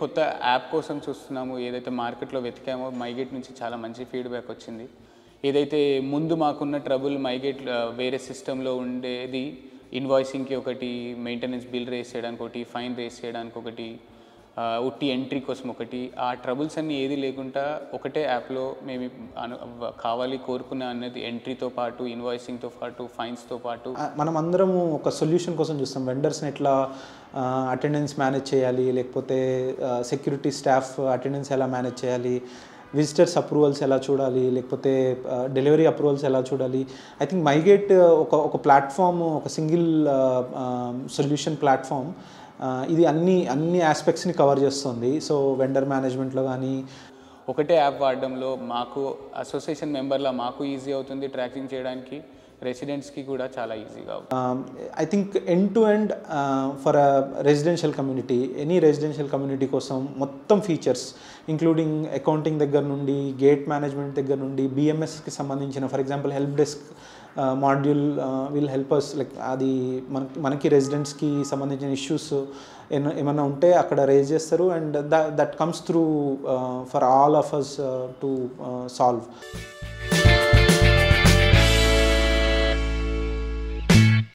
కొత్త యాప్ కోసం చూస్తున్నాము. ఏదైతే మార్కెట్‌లో వెతికామో మైగేట్ నుంచి చాలా మంచి ఫీడ్‌బ్యాక్ వచ్చింది. ఏదైతే ముందు మాకున్న ట్రబుల్ మైగేట్ వేరే సిస్టమ్‌లో ఉండేది ఇన్వాయిసింగ్‌కి ఒకటి, మెయింటెనెన్స్ బిల్ రేజ్ చేయడానికి ఒకటి, ఫైన్ రేజ్ చేయడానికి ఒకటి, ఉట్టి ఎంట్రీ కోసం ఒకటి, ఆ ట్రబుల్స్ అన్నీ ఏది లేకుండా ఒకటే యాప్‌లో మేము కావాలి కోరుకున్న అన్నది ఎంట్రీతో పాటు, ఇన్వాయిసింగ్‌తో పాటు, ఫైన్స్‌తో పాటు మనం అందరము ఒక సొల్యూషన్ కోసం చూస్తాం. వెండర్స్ని ఎట్లా అటెండెన్స్ మేనేజ్ చేయాలి, లేకపోతే సెక్యూరిటీ స్టాఫ్ అటెండెన్స్ ఎలా మేనేజ్ చేయాలి, విజిటర్స్ అప్రూవల్స్ ఎలా చూడాలి, లేకపోతే డెలివరీ అప్రూవల్స్ ఎలా చూడాలి. ఐ థింక్ మైగేట్ ఒక ప్లాట్ఫామ్, ఒక సింగిల్ సొల్యూషన్ ప్లాట్ఫామ్. ఇది అన్ని ఆస్పెక్ట్స్ని కవర్ చేస్తుంది. సో వెండర్ మేనేజ్మెంట్లో కానీ ఒకటే యాప్ వాడడంలో మాకు అసోసియేషన్ మెంబర్లా మాకు ఈజీ అవుతుంది ట్రాకింగ్ చేయడానికి, రెసిడెంట్స్కి కూడా చాలా ఈజీగా అవుతుంది. I think end to end for a residential community, any residential community కోసం మొత్తం ఫీచర్స్ ఇంక్లూడింగ్ అకౌంటింగ్ దగ్గర నుండి, గేట్ మేనేజ్మెంట్ దగ్గర నుండి, బిఎంఎస్కి సంబంధించిన for example help desk module will help us. Like అది మనకి రెసిడెంట్స్కి సంబంధించిన ఇష్యూస్ ఏమన్నా ఉంటే అక్కడ రేజ్ చేస్తారు, and that comes through for all of us to solve.